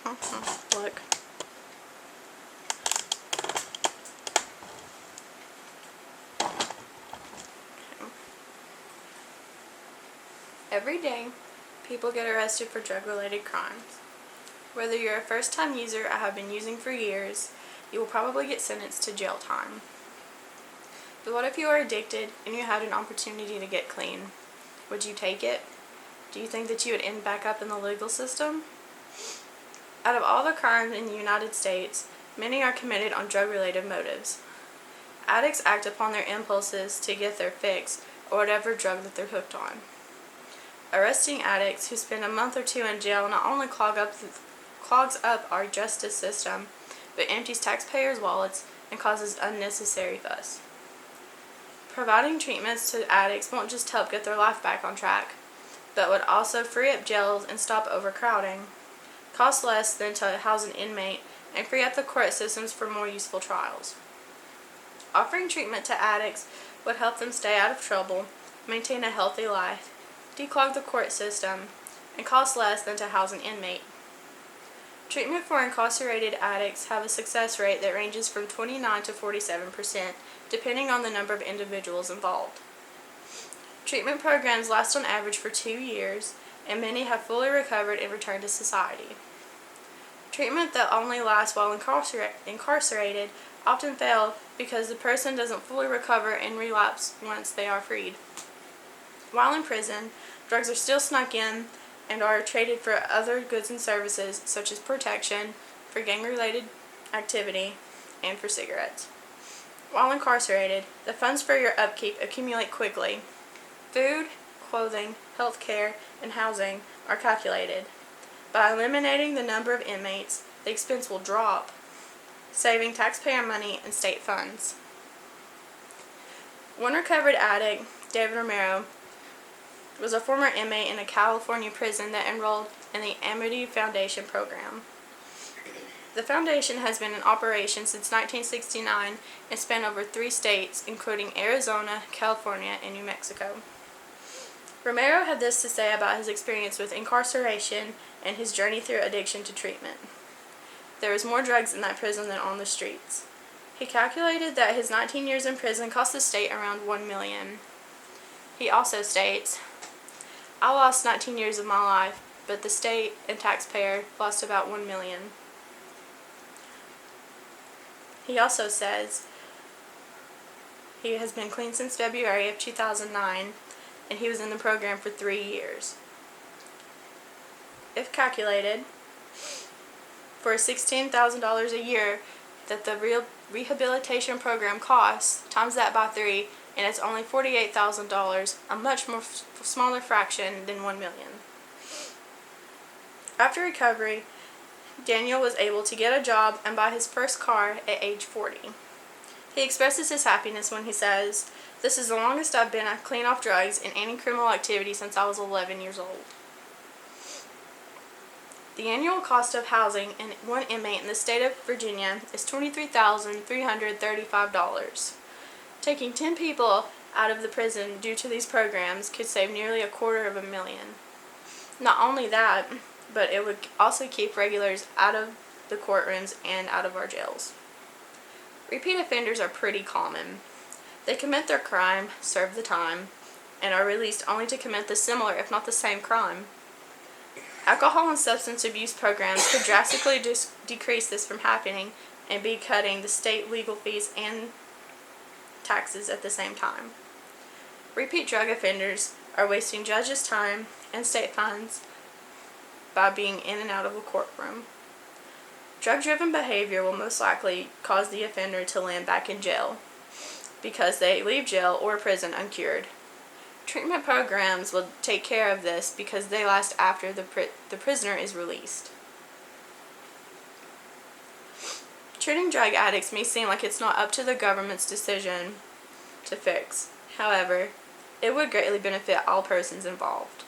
Look. Every day, people get arrested for drug-related crimes. Whether you're a first-time user or have been using for years, you will probably get sentenced to jail time. But what if you are addicted and you had an opportunity to get clean? Would you take it? Do you think that you would end back up in the legal system? Out of all the crimes in the United States, many are committed on drug-related motives. Addicts act upon their impulses to get their fix or whatever drug that they're hooked on. Arresting addicts who spend a month or two in jail not only clogs up our justice system, but empties taxpayers' wallets and causes unnecessary fuss. Providing treatments to addicts won't just help get their life back on track, but would also free up jails and stop overcrowding, cost less than to house an inmate, and free up the court systems for more useful trials. Offering treatment to addicts would help them stay out of trouble, maintain a healthy life, declog the court system, and cost less than to house an inmate. Treatment for incarcerated addicts have a success rate that ranges from 29 to 47%, depending on the number of individuals involved. Treatment programs last on average for 2 years, and many have fully recovered and returned to society. Treatment that only lasts while incarcerated often fails because the person doesn't fully recover and relapse once they are freed. While in prison, drugs are still snuck in and are traded for other goods and services such as protection, for gang-related activity, and for cigarettes. While incarcerated, the funds for your upkeep accumulate quickly. Food, clothing, health care, and housing are calculated. By eliminating the number of inmates, the expense will drop, saving taxpayer money and state funds. One recovered addict, David Romero, was a former inmate in a California prison that enrolled in the Amity Foundation program. The foundation has been in operation since 1969 and spanned over 3 states, including Arizona, California, and New Mexico. Romero had this to say about his experience with incarceration and his journey through addiction to treatment. There was more drugs in that prison than on the streets. He calculated that his 19 years in prison cost the state around $1 million. He also states, "I lost 19 years of my life, but the state and taxpayer lost about $1 million. He also says he has been clean since February of 2009, and he was in the program for 3 years. If calculated, for $16,000 a year that the rehabilitation program costs, times that by 3, and it's only $48,000, a much more smaller fraction than $1 million. After recovery, Daniel was able to get a job and buy his first car at age 40. He expresses his happiness when he says, "This is the longest I've been clean off drugs and any criminal activity since I was 11 years old." The annual cost of housing one inmate in the state of Virginia is $23,335. Taking 10 people out of the prison due to these programs could save nearly $250,000. Not only that, but it would also keep regulars out of the courtrooms and out of our jails. Repeat offenders are pretty common. They commit their crime, serve the time, and are released only to commit the similar, if not the same, crime. Alcohol and substance abuse programs could drastically decrease this from happening and be cutting the state legal fees and taxes at the same time. Repeat drug offenders are wasting judges' time and state funds by being in and out of a courtroom. Drug-driven behavior will most likely cause the offender to land back in jail because they leave jail or prison uncured. Treatment programs will take care of this because they last after the prisoner is released. Treating drug addicts may seem like it's not up to the government's decision to fix. However, it would greatly benefit all persons involved.